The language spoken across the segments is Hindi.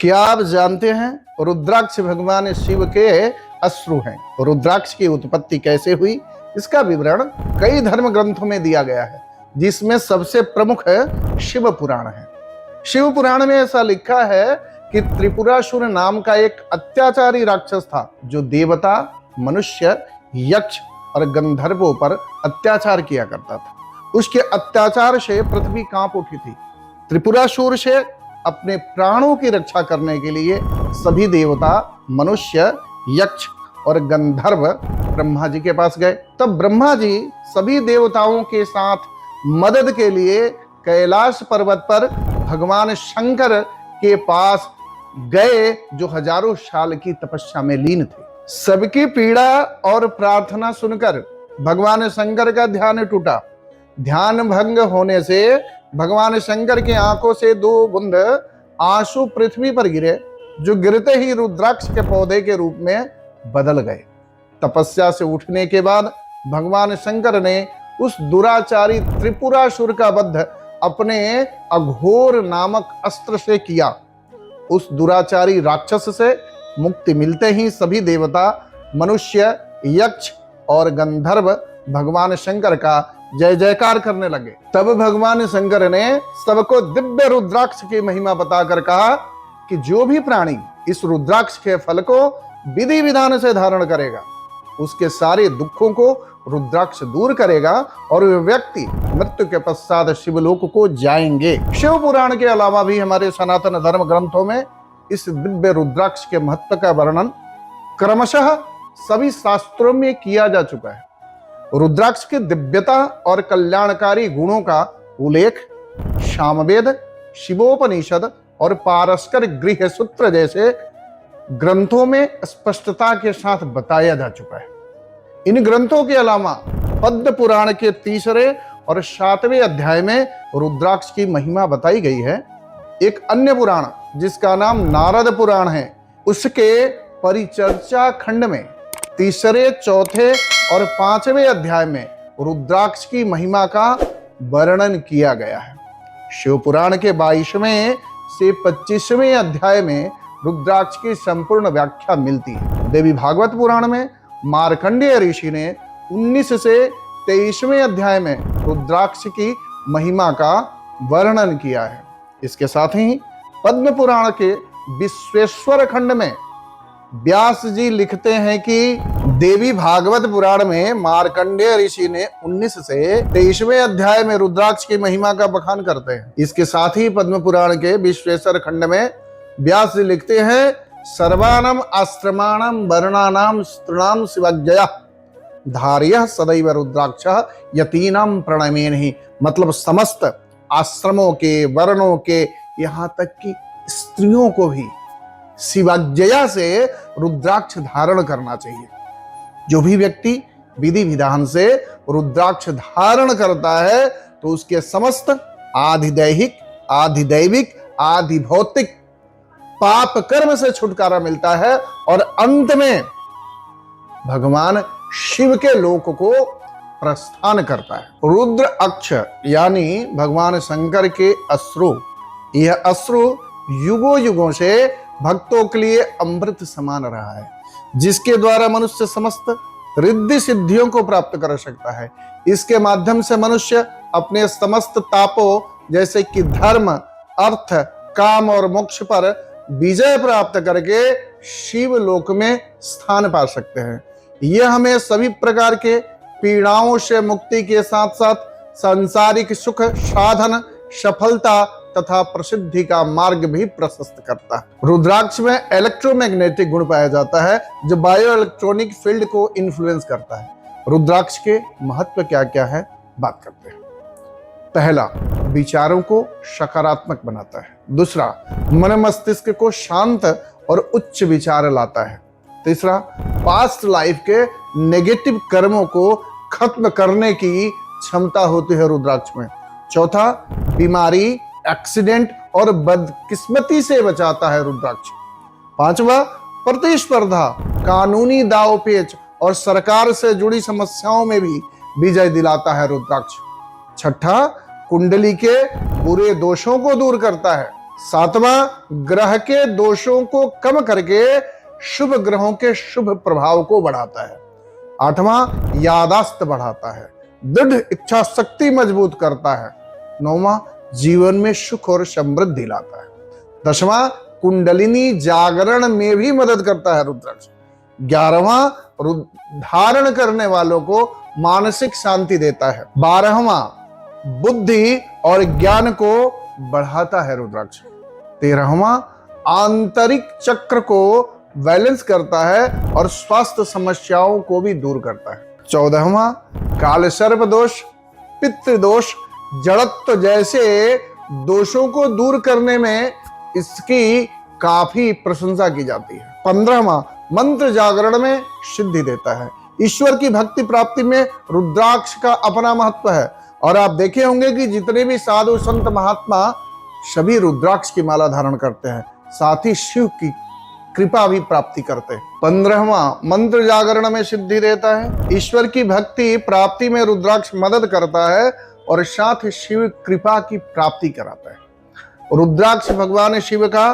क्या आप जानते हैं रुद्राक्ष भगवान शिव के अश्रु हैं? रुद्राक्ष की उत्पत्ति कैसे हुई, इसका विवरण कई धर्म ग्रंथों में दिया गया है, जिसमें सबसे प्रमुख शिव पुराण है। शिव पुराण में ऐसा लिखा है कि त्रिपुरासुर नाम का एक अत्याचारी राक्षस था, जो देवता, मनुष्य, यक्ष और गंधर्वों पर अत्याचार किया करता था। उसके अत्याचार से पृथ्वी कांप उठी थी। त्रिपुरासुर से अपने प्राणों की रक्षा करने के लिए सभी देवता, मनुष्य, यक्ष और गंधर्व ब्रह्मा जी के पास गए। तब ब्रह्मा जी सभी देवताओं के साथ मदद के लिए कैलाश पर्वत पर भगवान शंकर के पास गए, जो हजारों साल की तपस्या में लीन थे। सबकी पीड़ा और प्रार्थना सुनकर भगवान शंकर का ध्यान टूटा। ध्यान भंग होने से भगवान शंकर की आंखों से दो बूंद आंसू पृथ्वी पर गिरे, जो गिरते ही रुद्राक्ष के पौधे के रूप में बदल गए। तपस्या से उठने के बाद भगवान शंकर ने उस दुराचारी त्रिपुरासुर का वध अपने अघोर नामक अस्त्र से किया। उस दुराचारी राक्षस से मुक्ति मिलते ही सभी देवता, मनुष्य, यक्ष और गंधर्व भगवान शंकर का जय जयकार करने लगे। तब भगवान शंकर ने सबको दिव्य रुद्राक्ष की महिमा बताकर कहा कि जो भी प्राणी इस रुद्राक्ष के फल को विधि विधान से धारण करेगा, उसके सारे दुखों को रुद्राक्ष दूर करेगा और वे व्यक्ति मृत्यु के पश्चात शिवलोक को जाएंगे। शिव पुराण के अलावा भी हमारे सनातन धर्म ग्रंथों में इस दिव्य रुद्राक्ष के महत्व का वर्णन क्रमशः सभी शास्त्रों में किया जा चुका है। रुद्राक्ष की दिव्यता और कल्याणकारी गुणों का उल्लेख सामवेद, शिवोपनिषद और पारस्कर गृह सूत्र जैसे ग्रंथों में स्पष्टता के साथ बताया जा चुका है। इन ग्रंथों के अलावा पद्म पुराण के 3 और 7वें अध्याय में रुद्राक्ष की महिमा बताई गई है। एक अन्य पुराण जिसका नाम नारद पुराण है, उसके परिचर्चा खंड में 3, 4 और 5वें अध्याय में रुद्राक्ष की महिमा का वर्णन किया गया है। शिव पुराण के 22वें से 25वें अध्याय में रुद्राक्ष की संपूर्ण व्याख्या मिलती है। देवी भागवत पुराण में मार्कंडेय ऋषि ने 19 से 23वें अध्याय में रुद्राक्ष की महिमा का वर्णन किया है। इसके साथ ही पद्म पुराण के विश्वेश्वर खंड में व्यास जी लिखते हैं कि देवी भागवत पुराण में मार्कंडेय ऋषि ने 19 से 23वें अध्याय में रुद्राक्ष की महिमा का बखान करते हैं। इसके साथ ही पद्म पुराण के विश्वेश्वर खंड में व्यास जी लिखते हैं, सर्वानाम आश्रमाणाम वर्णानाम स्त्रीणाम शिवज्ञया धार्यः सदैव रुद्राक्ष यतीनाम प्रणमेनहि। मतलब समस्त आश्रमों के, वर्णों के, यहाँ तक कि स्त्रियों को भी शिवज्ञया से रुद्राक्ष धारण करना चाहिए। जो भी व्यक्ति विधि विधान से रुद्राक्ष धारण करता है तो उसके समस्त आधिदैहिक, आधिदैविक, आधिभौतिक पाप कर्म से छुटकारा मिलता है और अंत में भगवान शिव के लोक को प्रस्थान करता है। रुद्र अक्ष यानी भगवान शंकर के अश्रु, यह अश्रु युगों युगों से भक्तों के लिए अमृत समान रहा है, जिसके द्वारा मनुष्य समस्त रिद्धि सिद्धियों को प्राप्त कर सकता है। इसके माध्यम से मनुष्य अपने समस्त तापों जैसे कि धर्म, अर्थ, काम और मोक्ष पर विजय प्राप्त करके शिव लोक में स्थान पा सकते हैं। यह हमें सभी प्रकार के पीड़ाओं से मुक्ति के साथ साथ सांसारिक सुख, साधन, सफलता तथा प्रसिद्धि का मार्ग भी प्रशस्त करता है। रुद्राक्ष में इलेक्ट्रोमैग्नेटिक गुण पाया जाता है, जो बायो इलेक्ट्रॉनिक फील्ड को इन्फ्लुएंस करता है। रुद्राक्ष के महत्व क्या क्या है, बात करते हैं। पहला, विचारों को सकारात्मक बनाता है। दूसरा, मन मस्तिष्क को शांत और उच्च विचार लाता है। तीसरा, पास्ट लाइफ के नेगेटिव कर्मों को खत्म करने की क्षमता होती है रुद्राक्ष में। चौथा, बीमारी, एक्सीडेंट और बदकिस्मती से बचाता है रुद्राक्ष। पांचवा, प्रतिस्पर्धा, कानूनी दांवपेच और सरकार से जुड़ी समस्याओं में भी विजय दिलाता है रुद्राक्ष। छठा, कुंडली के बुरे दोषों को दूर करता है। सातवां, ग्रह के दोषों को कम करके शुभ ग्रहों के शुभ प्रभाव को बढ़ाता है। आठवां, यादाश्त बढ़ाता है, दृढ़ इच्छा शक्ति मजबूत करता है। नौवां, जीवन में सुख और समृद्धि लाता है। दसवां, कुंडलिनी जागरण में भी मदद करता है रुद्राक्ष। 11वां, धारण करने वालों को मानसिक शांति देता है। 12वां, बुद्धि और ज्ञान को बढ़ाता है रुद्राक्ष। 13वां, आंतरिक चक्र को बैलेंस करता है और स्वास्थ्य समस्याओं को भी दूर करता है। 14वां, काल सर्प दोष, पितृदोष, जड़त्व जैसे दोषों को दूर करने में इसकी काफी प्रशंसा की जाती है। 15वां, मंत्र जागरण में सिद्धि देता है। ईश्वर की भक्ति प्राप्ति में रुद्राक्ष का अपना महत्व है और आप देखे होंगे कि जितने भी साधु संत महात्मा सभी रुद्राक्ष की माला धारण करते हैं, साथ ही शिव की कृपा भी प्राप्ति करते हैं। 15वां, मंत्र जागरण में सिद्धि देता है। ईश्वर की भक्ति प्राप्ति में रुद्राक्ष मदद करता है और साथ ही शिव कृपा की प्राप्ति कराता है। रुद्राक्ष भगवान शिव का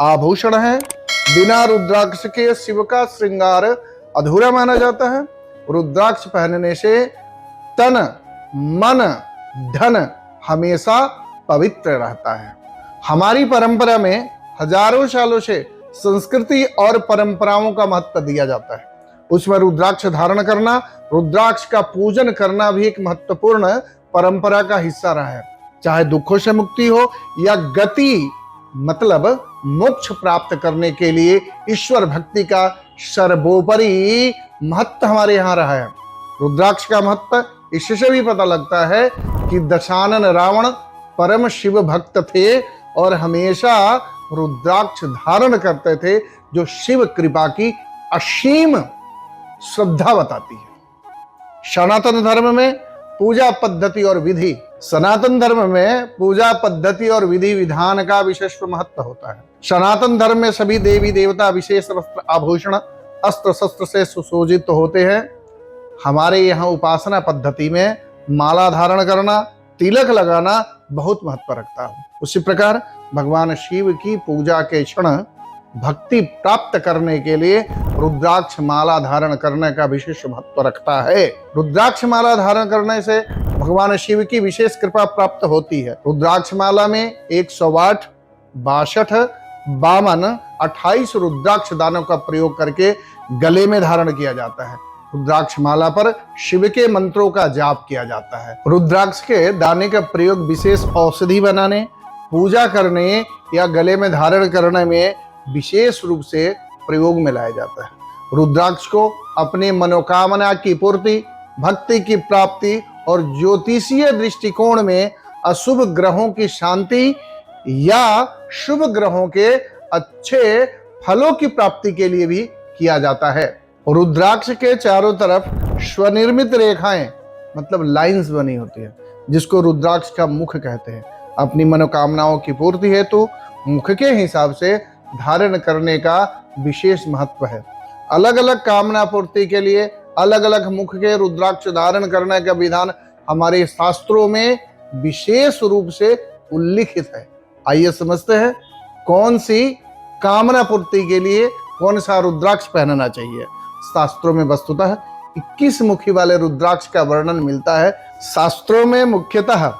आभूषण है। बिना रुद्राक्ष के शिव का श्रृंगार अधूरा माना जाता है। रुद्राक्ष पहनने से तन, मन, धन हमेशा पवित्र रहता है। हमारी परंपरा में हजारों सालों से संस्कृति और परंपराओं का महत्व दिया जाता है। उसमें रुद्राक्ष धारण करना, रुद्राक्ष का पूजन करना भी एक महत्वपूर्ण परंपरा का हिस्सा रहा है। चाहे दुखों से मुक्ति हो या गति मतलब मोक्ष प्राप्त करने के लिए ईश्वर भक्ति का सर्वोपरि महत्व हमारे यहाँ रहा है। रुद्राक्ष का महत्व इससे भी पता लगता है कि दशानन रावण परम शिव भक्त थे और हमेशा रुद्राक्ष धारण करते थे, जो शिव कृपा की असीम श्रद्धा बताती है। सनातन धर्म में पूजा पद्धति और विधि, सनातन धर्म में पूजा पद्धति और विधि विधान का विशेष महत्व होता है। सनातन धर्म में सभी देवी देवता विशेष वस्त्र आभूषण अस्त्र शस्त्र से सुशोभित होते हैं। हमारे यहाँ उपासना पद्धति में माला धारण करना, तिलक लगाना बहुत महत्व रखता है। उसी प्रकार भगवान शिव की पूजा के क्षण भक्ति प्राप्त करने के लिए रुद्राक्ष माला धारण करने का विशेष महत्व रखता है। रुद्राक्ष माला धारण करने से भगवान शिव की विशेष कृपा प्राप्त होती है। रुद्राक्ष माला में 108, 62, 52, 28 रुद्राक्ष दानों का प्रयोग करके गले में धारण किया जाता है। रुद्राक्ष माला पर शिव के मंत्रों का जाप किया जाता है। रुद्राक्ष के दाने का प्रयोग विशेष औषधि बनाने, पूजा करने या गले में धारण करने में विशेष रूप से प्रयोग में लाया जाता है। रुद्राक्ष को अपने मनोकामना की पूर्ति, भक्ति की प्राप्ति और ज्योतिषीय दृष्टिकोण में अशुभ ग्रहों की शांति या शुभ ग्रहों के अच्छे फलों की प्राप्ति के लिए भी किया जाता है। रुद्राक्ष के चारों तरफ स्वनिर्मित रेखाएं मतलब लाइंस बनी होती है, जिसको रुद्राक्ष का मुख कहते हैं। अपनी मनोकामनाओं की पूर्ति हेतु मुख के हिसाब से धारण करने का विशेष महत्व है। अलग अलग कामना पूर्ति के लिए अलग अलग मुख के रुद्राक्ष धारण करने का विधान हमारे शास्त्रों में विशेष रूप से उल्लिखित है। आइए समझते हैं कौन सी कामना पूर्ति के लिए कौन सा रुद्राक्ष पहनना चाहिए। शास्त्रों में वस्तुतः 21 मुखी वाले रुद्राक्ष का वर्णन मिलता है। शास्त्रों में मुख्यतः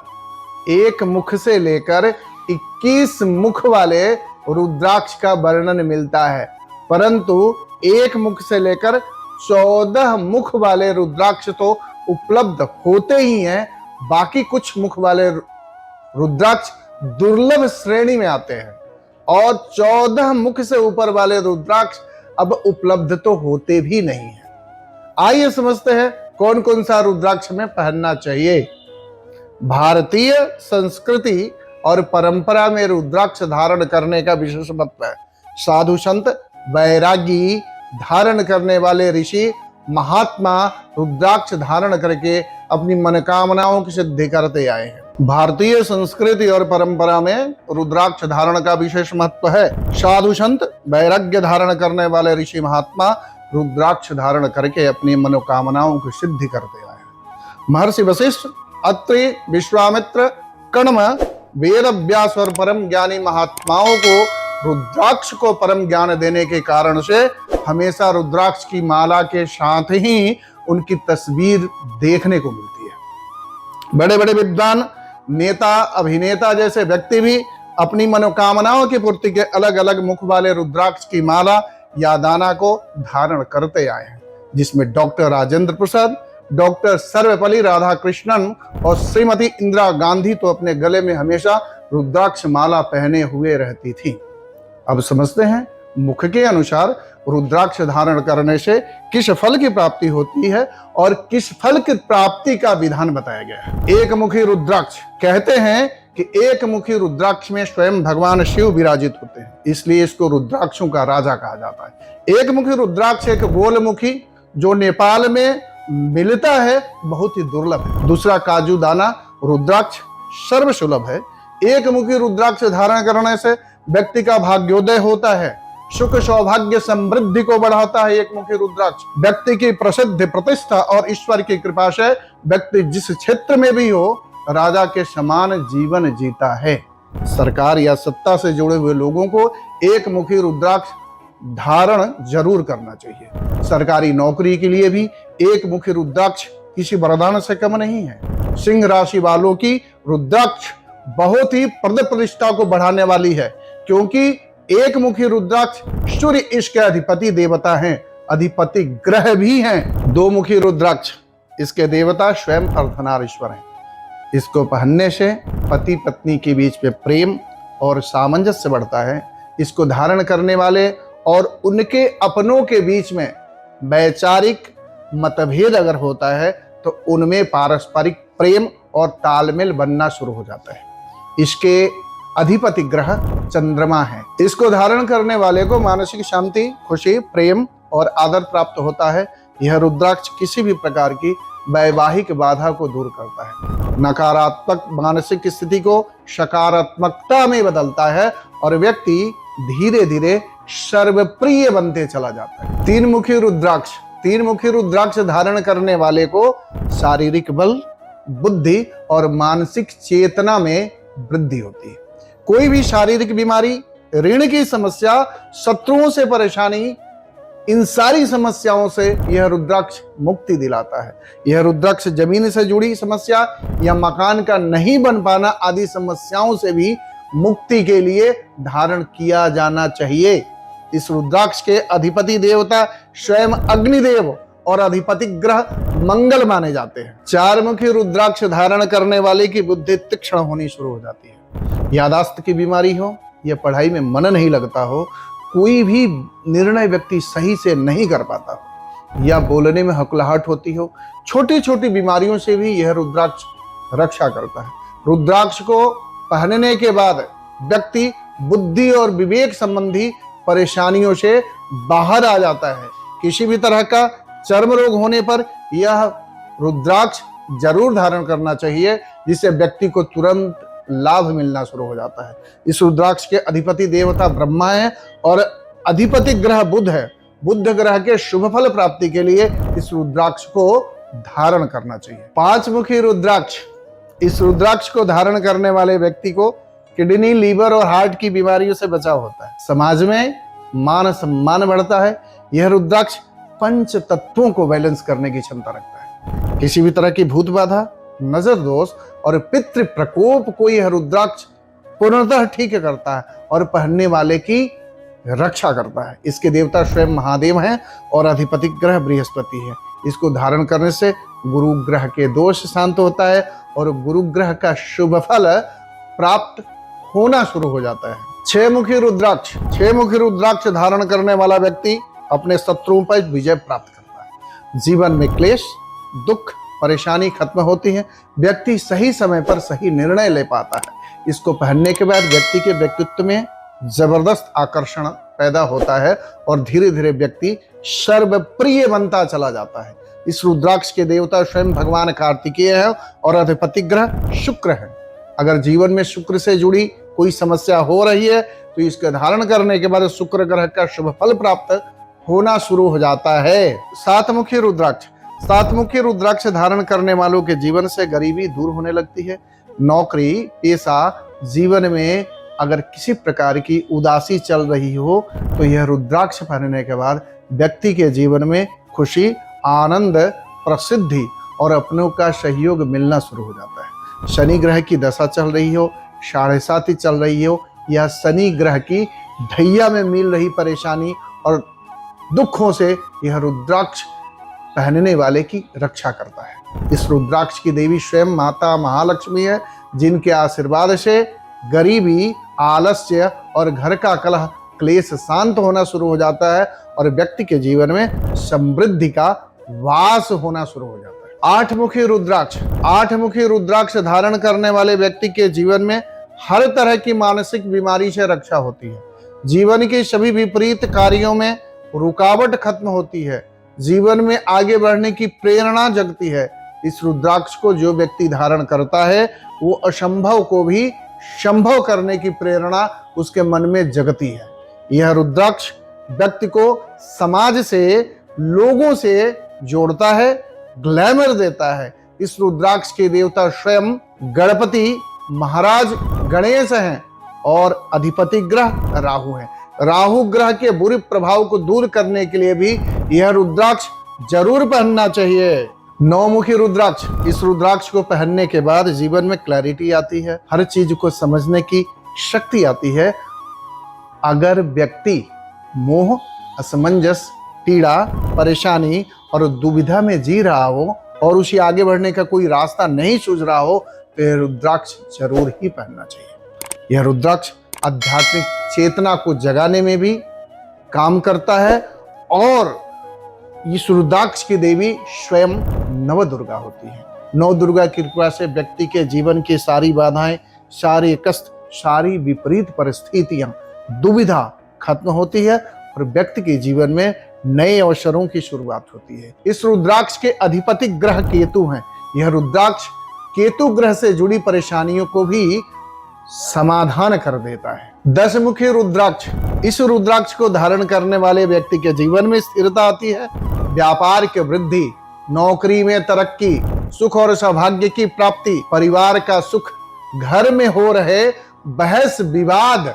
एक मुख से लेकर 21 मुख वाले रुद्राक्ष का वर्णन मिलता है, परंतु एक मुख से लेकर 14 मुख वाले रुद्राक्ष तो उपलब्ध होते ही हैं। बाकी कुछ मुख वाले रुद्राक्ष दुर्लभ श्रेणी में आते हैं और 14 मुख से ऊपर वाले रुद्राक्ष अब उपलब्ध तो होते भी नहीं है। आइए समझते हैं कौन कौन सा रुद्राक्ष में पहनना चाहिए। भारतीय संस्कृति और परंपरा में रुद्राक्ष धारण करने का विशेष महत्व है। साधु संत, वैरागी, धारण करने वाले ऋषि, महात्मा रुद्राक्ष धारण करके अपनी मनोकामनाओं की सिद्धि करते आए हैं। भारतीय संस्कृति और परंपरा में रुद्राक्ष धारण का विशेष महत्व है। साधु संत, वैराग्य धारण करने वाले ऋषि, महात्मा रुद्राक्ष धारण करके अपनी मनोकामनाओं की सिद्धि करते आए हैं। महर्षि वशिष्ठ, अत्रि, विश्वामित्र, कण्व, वेद अभ्यास और परम ज्ञानी महात्माओं को रुद्राक्ष को परम ज्ञान देने के कारण से हमेशा रुद्राक्ष की माला के साथ ही उनकी तस्वीर देखने को मिलती है। बड़े बड़े विद्वान, नेता, अभिनेता जैसे व्यक्ति भी अपनी मनोकामनाओं की पूर्ति के अलग अलग मुख वाले रुद्राक्ष की माला या दाना को धारण करते आए हैं, जिसमें डॉक्टर राजेंद्र प्रसाद, डॉक्टर सर्वपल्ली राधाकृष्णन और श्रीमती इंदिरा गांधी तो अपने गले में हमेशा रुद्राक्ष माला पहने हुए रहती थी। अब समझते हैं मुख के अनुसार रुद्राक्ष धारण करने से किस फल की प्राप्ति होती है और किस फल की प्राप्ति का विधान बताया गया है। एक मुखी रुद्राक्ष, कहते हैं कि एक मुखी रुद्राक्ष में स्वयं भगवान शिव विराजित होते हैं, इसलिए इसको रुद्राक्षों का राजा कहा जाता है। एक मुखी रुद्राक्ष एक गोलमुखी जो नेपाल में मिलता है बहुत ही दुर्लभ है। दूसरा काजू दाना रुद्राक्ष सर्वसुलभ है। एक मुखी रुद्राक्ष धारण करने से व्यक्ति का भाग्योदय होता है, सुख सौभाग्य समृद्धि को बढ़ाता है। एक मुखी रुद्राक्ष व्यक्ति की प्रसिद्धि, प्रतिष्ठा और ईश्वर की कृपा से व्यक्ति जिस क्षेत्र में भी हो राजा के समान जीवन जीता है। सरकार या सत्ता से जुड़े हुए लोगों को एक मुखी रुद्राक्ष धारण जरूर करना चाहिए। सरकारी नौकरी के लिए भी एक मुखी रुद्राक्ष किसी वरदान से कम नहीं है। सिंह राशि वालों की रुद्राक्ष बहुत ही पद प्रतिष्ठा को बढ़ाने वाली है, क्योंकि एक मुखी रुद्राक्ष सूर्य इसके अधिपति देवता हैं, अधिपति ग्रह भी हैं। दो मुखी रुद्राक्ष, इसके देवता स्वयं अर्धनारीश्वर हैं। इसको पहनने से पति पत्नी के बीच में प्रेम और सामंजस्य बढ़ता है। इसको धारण करने वाले और उनके अपनों के बीच में वैचारिक मतभेद अगर होता है तो उनमें पारस्परिक प्रेम और तालमेल बनना शुरू हो जाता है। इसके अधिपति ग्रह चंद्रमा है। इसको धारण करने वाले को मानसिक शांति, खुशी, प्रेम और आदर प्राप्त होता है। यह रुद्राक्ष किसी भी प्रकार की वैवाहिक बाधा को दूर करता है, नकारात्मक मानसिक स्थिति को सकारात्मकता में बदलता है और व्यक्ति धीरे धीरे सर्वप्रिय बनते चला जाता है। तीन मुखी रुद्राक्ष धारण करने वाले को शारीरिक बल, बुद्धि और मानसिक चेतना में वृद्धि होती है। कोई भी शारीरिक बीमारी, ऋण की समस्या, शत्रुओं से परेशानी, इन सारी समस्याओं से यह रुद्राक्ष मुक्ति दिलाता है। यह रुद्राक्ष जमीन से जुड़ी समस्या या मकान का नहीं बन पाना आदि समस्याओं से भी मुक्ति के लिए धारण किया जाना चाहिए। इस रुद्राक्ष के अधिपति देवता स्वयं अग्निदेव और अधिपति ग्रह मंगल माने जाते हैं। चार मुखी रुद्राक्ष धारण करने वाले की बुद्धि तीक्ष्ण होनी शुरू हो जाती है। यादाश्त की बीमारी हो या पढ़ाई में मन नहीं लगता हो, कोई भी निर्णय व्यक्ति सही से नहीं कर पाता हो या बोलने में हकलाहट होती हो, छोटी छोटी बीमारियों से भी यह रुद्राक्ष रक्षा करता है। रुद्राक्ष को पहनने के बाद व्यक्ति बुद्धि और विवेक संबंधी परेशानियों से बाहर आ जाता है। किसी भी तरह का चर्म रोग होने पर यह रुद्राक्ष जरूर धारण करना चाहिए, जिससे व्यक्ति को तुरंत लाभ मिलना शुरू हो जाता है। इस रुद्राक्ष के अधिपति देवता ब्रह्मा है और अधिपति ग्रह बुध है। बुध ग्रह के शुभ फल प्राप्ति के लिए इस रुद्राक्ष को धारण करना चाहिए। पांच मुखी रुद्राक्ष, इस रुद्राक्ष को धारण करने वाले व्यक्ति को किडनी, लीवर और हार्ट की बीमारियों से बचाव होता है। समाज में मान सम्मान बढ़ता है। यह रुद्राक्ष पंच तत्वों को बैलेंस करने की क्षमता रखता है। किसी भी तरह की भूत बाधा, नजर दोष और पितृ प्रकोप को यह रुद्राक्ष पूर्णतः ठीक करता है और पहनने वाले की रक्षा करता है। इसके देवता स्वयं महादेव हैं और अधिपति ग्रह बृहस्पति है। इसको धारण करने से गुरु ग्रह के दोष शांत होता है और गुरु ग्रह का शुभ फल प्राप्त होना शुरू हो जाता है। छह मुखी रुद्राक्ष धारण करने वाला व्यक्ति अपने शत्रुओं पर विजय प्राप्त करता है। जीवन में क्लेश, दुख, परेशानी खत्म होती है। व्यक्ति सही समय पर सही निर्णय ले पाता है। इसको पहनने के बाद व्यक्ति के व्यक्तित्व में जबरदस्त आकर्षण पैदा होता है और धीरे धीरे व्यक्ति सर्वप्रिय बनता चला जाता है। इस रुद्राक्ष के देवता स्वयं भगवान कार्तिकेय है और अधिपति ग्रह शुक्र है। अगर जीवन में शुक्र से जुड़ी कोई समस्या हो रही है तो इसके धारण करने के बाद शुक्र ग्रह का शुभ फल प्राप्त होना शुरू हो जाता है। सात मुखी रुद्राक्ष धारण करने वालों के जीवन से गरीबी दूर होने लगती है। नौकरी, पेशा जीवन में अगर किसी प्रकार की उदासी चल रही हो तो यह रुद्राक्ष पहनने के बाद व्यक्ति के जीवन में खुशी, आनंद, प्रसिद्धि और अपनों का सहयोग मिलना शुरू हो जाता है। शनि ग्रह की दशा चल रही हो, 7.5 चल रही हो या शनि ग्रह की ढैया में मिल रही परेशानी और दुखों से यह रुद्राक्ष पहनने वाले की रक्षा करता है। इस रुद्राक्ष की देवी स्वयं माता महालक्ष्मी है, जिनके आशीर्वाद से गरीबी, आलस्य और घर का कलह क्लेश शांत होना शुरू हो जाता है और व्यक्ति के जीवन में समृद्धि का वास होना शुरू हो जाता है। 8-मुखी रुद्राक्ष। 8-मुखी रुद्राक्ष धारण करने वाले व्यक्ति के जीवन में हर तरह की मानसिक बीमारी से रक्षा होती है। जीवन के सभी विपरीत कार्यों में रुकावट खत्म होती है। जीवन में आगे बढ़ने की प्रेरणा जगती है। इस रुद्राक्ष को जो व्यक्ति धारण करता है वो असंभव को भी संभव करने की प्रेरणा उसके मन में जगती है। यह रुद्राक्ष व्यक्ति को समाज से, लोगों से जोड़ता है, ग्लैमर देता है। इस रुद्राक्ष के देवता स्वयं गणपति महाराज गणेश हैं और अधिपति ग्रह राहु है। राहु ग्रह के बुरे प्रभाव को दूर करने के लिए भी यह रुद्राक्ष जरूर पहनना चाहिए। 9-मुखी रुद्राक्ष। इस रुद्राक्ष को पहनने के बाद जीवन में क्लैरिटी आती है, हर चीज को समझने की शक्ति आती है। अगर व्यक्ति मोह, असमंजस, पीड़ा, परेशानी और दुविधा में जी रहा हो और उसे आगे बढ़ने का कोई रास्ता नहीं सूझ रहा हो तो यह रुद्राक्ष जरूर ही पहनना चाहिए। यह रुद्राक्ष आध्यात्मिक चेतना को जगाने में भी काम करता है और इस रुद्राक्ष की देवी स्वयं नवदुर्गा होती है। नवदुर्गा की कृपा से व्यक्ति के जीवन की सारी बाधाएं, सारे कष्ट, सारी विपरीत परिस्थितियां, दुविधा खत्म होती है और व्यक्ति के जीवन में नए अवसरों की शुरुआत होती है। इस रुद्राक्ष के अधिपति ग्रह केतु हैं। यह रुद्राक्ष केतु ग्रह से जुड़ी परेशानियों को भी समाधान कर देता है। 10-मुखी रुद्राक्ष। इस रुद्राक्ष को धारण करने वाले व्यक्ति के जीवन में स्थिरता आती है, व्यापार की वृद्धि, नौकरी में तरक्की, सुख और सौभाग्य की प्राप्ति, परिवार का सुख, घर में हो रहे बहस विवाद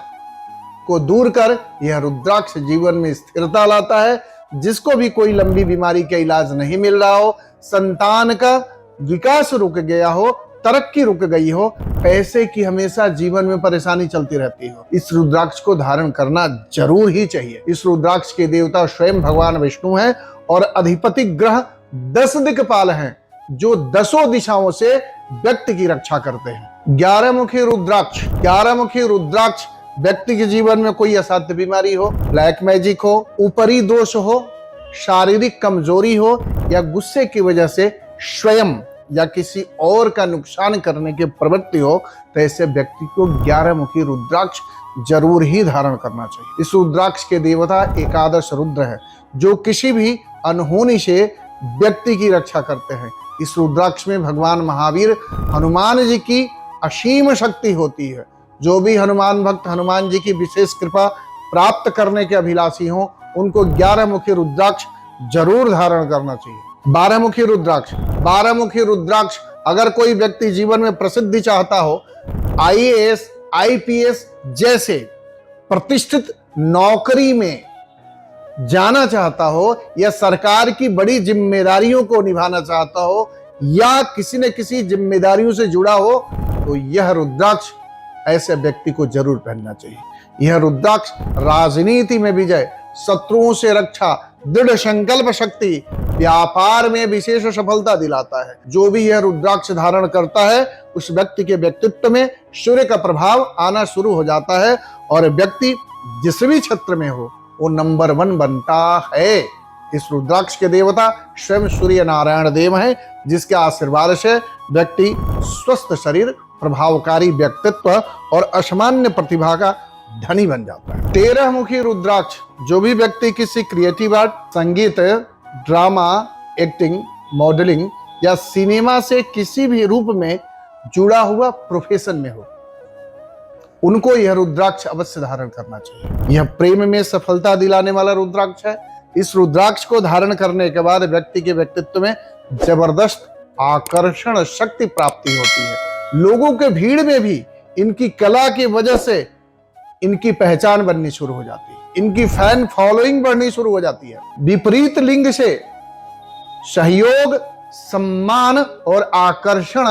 को दूर कर यह रुद्राक्ष जीवन में स्थिरता लाता है। जिसको भी कोई लंबी बीमारी का इलाज नहीं मिल रहा हो, संतान का विकास रुक गया हो, तरक्की रुक गई हो, पैसे की हमेशा जीवन में परेशानी चलती रहती हो, इस रुद्राक्ष को धारण करना जरूर ही चाहिए। इस रुद्राक्ष के देवता स्वयं भगवान विष्णु हैं और अधिपति ग्रह 10 दिक्पाल हैं जो 10 दिशाओं से व्यक्ति की रक्षा करते हैं। 11-मुखी रुद्राक्ष। 11-मुखी रुद्राक्ष व्यक्ति के जीवन में कोई असाध्य बीमारी हो, ब्लैक मैजिक हो, ऊपरी दोष हो, शारीरिक कमजोरी हो या गुस्से की वजह से स्वयं या किसी और का नुकसान करने की प्रवृत्ति हो तो ऐसे व्यक्ति को 11-मुखी रुद्राक्ष जरूर ही धारण करना चाहिए। इस रुद्राक्ष के देवता एकादश रुद्र है जो किसी भी अनहोनी से व्यक्ति की रक्षा करते हैं। इस रुद्राक्ष में भगवान महावीर हनुमान जी की असीम शक्ति होती है। जो भी हनुमान भक्त हनुमान जी की विशेष कृपा प्राप्त करने के अभिलाषी हों उनको 11-मुखी रुद्राक्ष जरूर धारण करना चाहिए। 12-मुखी रुद्राक्ष। 12-मुखी रुद्राक्ष अगर कोई व्यक्ति जीवन में प्रसिद्धि चाहता हो, IAS, IPS जैसे प्रतिष्ठित नौकरी में जाना चाहता हो या सरकार की बड़ी जिम्मेदारियों को निभाना चाहता हो या किसी न किसी जिम्मेदारियों से जुड़ा हो तो यह रुद्राक्ष ऐसे व्यक्ति को जरूर पहनना चाहिए। यह रुद्राक्ष राजनीति में विजय, शत्रुओं से रक्षा, दृढ़ संकल्प शक्ति, व्यापार में विशेष सफलता दिलाता है। जो भी यह रुद्राक्ष धारण करता है उस व्यक्ति के व्यक्तित्व में सूर्य का प्रभाव आना शुरू हो जाता है और व्यक्ति जिस भी क्षेत्र में हो वो नंबर 1 बनता है। इस रुद्राक्ष के देवता स्वयं सूर्य नारायण देव हैं जिसके आशीर्वाद से व्यक्ति स्वस्थ शरीर, प्रभावकारी व्यक्तित्व और असामान्य प्रतिभा का धनी बन जाता है। 13-मुखी रुद्राक्ष। जो भी व्यक्ति किसी क्रिएटिव आर्ट, संगीत, ड्रामा, एक्टिंग, मॉडलिंग या सिनेमा से किसी भी रूप में जुड़ा हुआ प्रोफेशन में हो उनको यह रुद्राक्ष अवश्य धारण करना चाहिए। यह प्रेम में सफलता दिलाने वाला रुद्राक्ष है। इस रुद्राक्ष को धारण करने के बाद व्यक्ति के व्यक्तित्व में जबरदस्त आकर्षण शक्ति प्राप्ति होती है। लोगों के भीड़ में भी इनकी कला की वजह से इनकी पहचान बननी शुरू हो जाती है, इनकी फैन फॉलोइंग बढ़नी शुरू हो जाती है। विपरीत लिंग से सहयोग, सम्मान और आकर्षण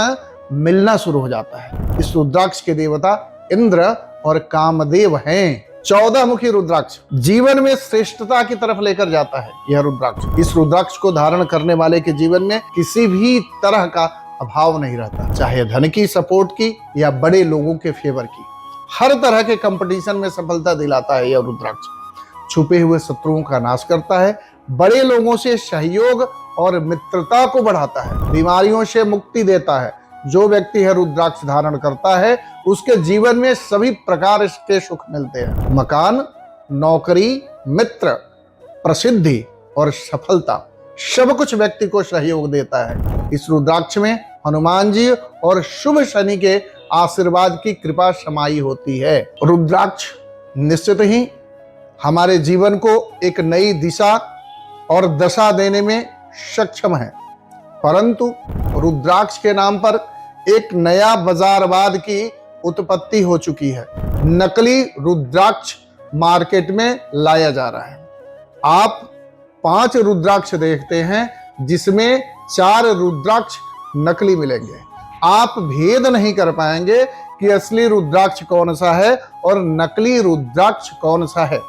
मिलना शुरू हो जाता है। इस रुद्राक्ष के देवता इंद्र और कामदेव हैं। 14 मुखी रुद्राक्ष जीवन में श्रेष्ठता की तरफ लेकर जाता है। यह रुद्राक्ष, इस रुद्राक्ष को धारण करने वाले के जीवन में किसी भी तरह का अभाव नहीं रहता, चाहे धन की, सपोर्ट की या बड़े लोगों के फेवर की। हर तरह के कंपटीशन में सफलता दिलाता है यह रुद्राक्ष। छुपे हुए शत्रुओं का नाश करता है, बड़े लोगों से सहयोग और मित्रता को बढ़ाता है, बीमारियों से मुक्ति देता है। जो व्यक्ति है रुद्राक्ष धारण करता है उसके जीवन में सभी प्रकार के सुख मिलते हैं। मकान, नौकरी, मित्र, प्रसिद्धि और सफलता, सब कुछ व्यक्ति को सहयोग देता है। इस रुद्राक्ष में हनुमान जी और शुभ शनि के आशीर्वाद की कृपा समाई होती है। रुद्राक्ष निश्चित ही हमारे जीवन को एक नई दिशा और दशा देने में सक्षम है, परंतु रुद्राक्ष के नाम पर एक नया बाजारवाद की उत्पत्ति हो चुकी है। नकली रुद्राक्ष मार्केट में लाया जा रहा है। आप 5 रुद्राक्ष देखते हैं जिसमें 4 रुद्राक्ष नकली मिलेंगे। आप भेद नहीं कर पाएंगे कि असली रुद्राक्ष कौन सा है और नकली रुद्राक्ष कौन सा है।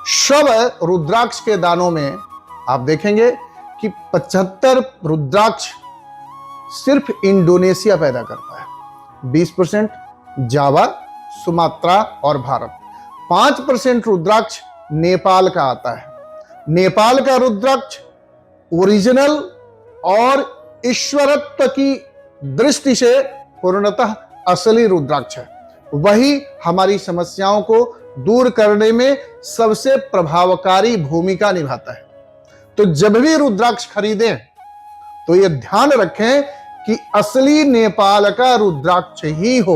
सब रुद्राक्ष के दानों में आप देखेंगे कि 75 रुद्राक्ष सिर्फ इंडोनेशिया पैदा करता है, 20% जावा, सुमात्रा और भारत, 5% रुद्राक्ष नेपाल का आता है। नेपाल का रुद्राक्ष ओरिजिनल और ईश्वरत्व की दृष्टि से पूर्णतः असली रुद्राक्ष है। वही हमारी समस्याओं को दूर करने में सबसे प्रभावकारी भूमिका निभाता है। तो जब भी रुद्राक्ष खरीदें तो यह ध्यान रखें कि असली नेपाल का रुद्राक्ष ही हो।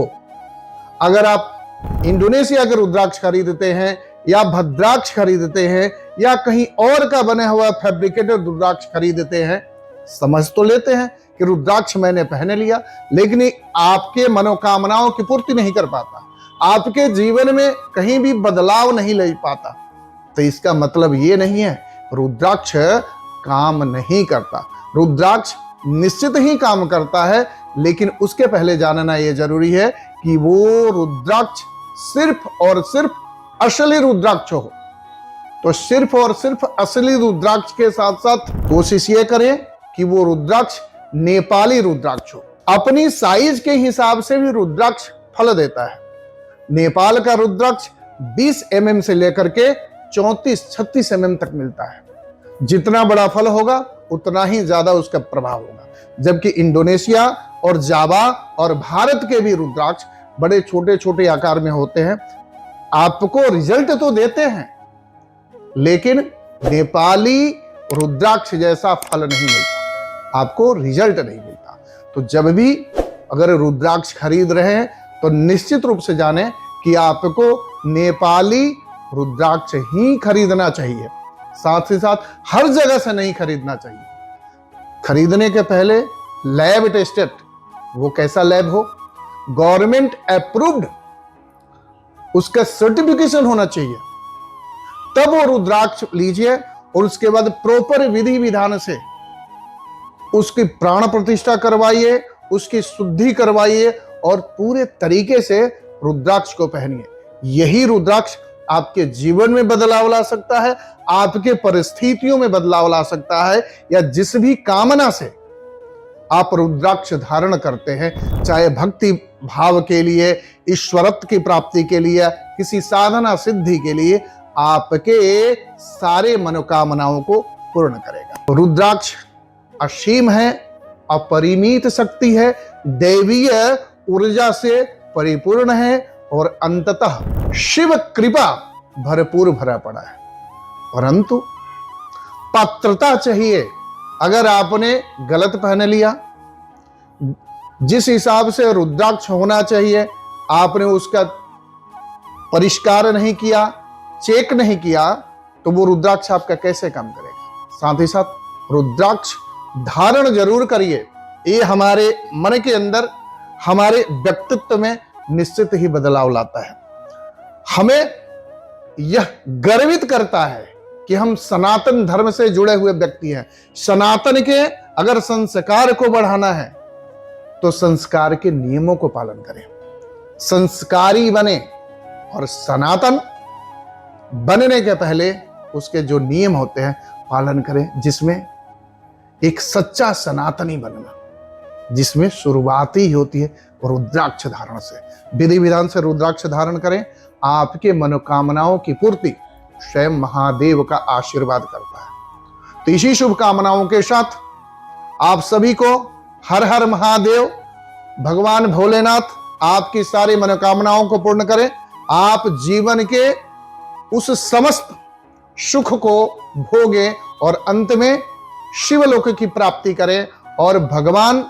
अगर आप इंडोनेशिया के रुद्राक्ष खरीदते हैं या भद्राक्ष खरीदते हैं या कहीं और का बना हुआ फैब्रिकेटेड रुद्राक्ष खरीदते हैं, समझ तो लेते हैं कि रुद्राक्ष मैंने पहन लिया, लेकिन आपके मनोकामनाओं की पूर्ति नहीं कर पाता, आपके जीवन में कहीं भी बदलाव नहीं ला पाता, तो इसका मतलब ये नहीं है रुद्राक्ष काम नहीं करता। रुद्राक्ष निश्चित ही काम करता है, लेकिन उसके पहले जानना यह जरूरी है कि वो रुद्राक्ष सिर्फ और सिर्फ असली रुद्राक्ष हो। तो सिर्फ और सिर्फ असली रुद्राक्ष के साथ साथ कोशिश ये करें कि वो रुद्राक्ष नेपाली रुद्राक्ष हो। अपनी साइज के हिसाब से भी रुद्राक्ष फल देता है। नेपाल का रुद्राक्ष 20 mm से लेकर के 34-36 mm तक मिलता है। जितना बड़ा फल होगा उतना ही ज्यादा उसका प्रभाव होगा, जबकि इंडोनेशिया और जावा और भारत के भी रुद्राक्ष बड़े छोटे छोटे आकार में होते हैं। आपको रिजल्ट तो देते हैं, लेकिन नेपाली रुद्राक्ष जैसा फल नहीं मिलता, आपको रिजल्ट नहीं मिलता। तो जब भी अगर रुद्राक्ष खरीद रहे हैं तो निश्चित रूप से जानें कि आपको नेपाली रुद्राक्ष ही खरीदना चाहिए। साथ ही साथ हर जगह से नहीं खरीदना चाहिए। खरीदने के पहले लैब टेस्टेड, वो कैसा लैब हो, गवर्नमेंट अप्रूव्ड, उसका सर्टिफिकेशन होना चाहिए, तब वो रुद्राक्ष लीजिए और उसके बाद प्रॉपर विधि विधान से उसकी प्राण प्रतिष्ठा करवाइए, उसकी शुद्धि करवाइए और पूरे तरीके से रुद्राक्ष को पहनिए। यही रुद्राक्ष आपके जीवन में बदलाव ला सकता है, आपके परिस्थितियों में बदलाव ला सकता है, या जिस भी कामना से आप रुद्राक्ष धारण करते हैं, चाहे भक्ति भाव के लिए, ईश्वरत्व की प्राप्ति के लिए, किसी साधना सिद्धि के लिए, आपके सारे मनोकामनाओं को पूर्ण करेगा। रुद्राक्ष असीम है, अपरिमित शक्ति है, दैवीय ऊर्जा से परिपूर्ण है और अंततः शिव कृपा भरपूर भरा पड़ा है। परंतु पात्रता चाहिए। अगर आपने गलत पहन लिया, जिस हिसाब से रुद्राक्ष होना चाहिए आपने उसका परिष्कार नहीं किया, चेक नहीं किया, तो वो रुद्राक्ष आपका कैसे काम करेगा। साथ ही साथ रुद्राक्ष धारण जरूर करिए। ये हमारे मन के अंदर, हमारे व्यक्तित्व में निश्चित ही बदलाव लाता है। हमें यह गर्वित करता है कि हम सनातन धर्म से जुड़े हुए व्यक्ति हैं। सनातन के अगर संस्कार को बढ़ाना है तो संस्कार के नियमों को पालन करें, संस्कारी बने, और सनातन बनने के पहले उसके जो नियम होते हैं पालन करें, जिसमें एक सच्चा सनातनी बनना, जिसमें शुरुआत ही होती है रुद्राक्ष धारण से। विधि विधान से रुद्राक्ष धारण करें, आपके मनोकामनाओं की पूर्ति स्वयं महादेव का आशीर्वाद करता है। तो इसी शुभकामनाओं के साथ आप सभी को हर हर महादेव। भगवान भोलेनाथ आपकी सारी मनोकामनाओं को पूर्ण करें, आप जीवन के उस समस्त सुख को भोगें और अंत में शिवलोक की प्राप्ति करें, और भगवान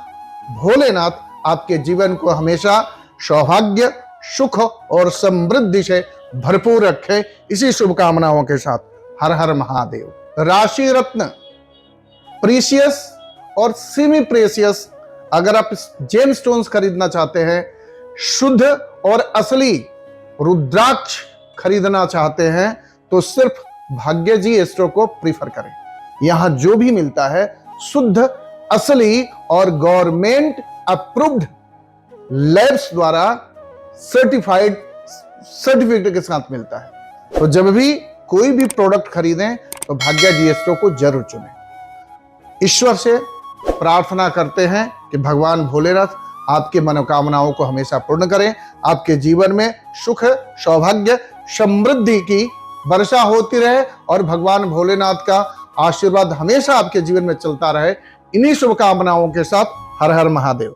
भोलेनाथ आपके जीवन को हमेशा सौभाग्य, सुख और समृद्धि से भरपूर रखे। इसी शुभकामनाओं के साथ हर हर महादेव। राशि रत्न, प्रीशियस और सेमी प्रेशियस, अगर आप जेम स्टोन्स खरीदना चाहते हैं, शुद्ध और असली रुद्राक्ष खरीदना चाहते हैं, तो सिर्फ भाग्यजी एस्ट्रो को प्रीफर करें। यहां जो भी मिलता है शुद्ध, असली और गवर्नमेंट अप्रूव्ड लैब्स द्वारा सर्टिफिकेट के साथ मिलता है। तो जब भी कोई भी प्रोडक्ट खरीदें तो भाग्यजी एस्ट्रो को जरूर चुनें। ईश्वर से प्रार्थना करते हैं कि भगवान भोलेनाथ आपकी मनोकामनाओं को हमेशा पूर्ण करें, आपके जीवन में सुख, सौभाग्य, समृद्धि की वर्षा होती रहे, और भगवान भोलेनाथ का आशीर्वाद हमेशा आपके जीवन में चलता रहे। इन्हीं शुभकामनाओं के साथ हर हर महादेव।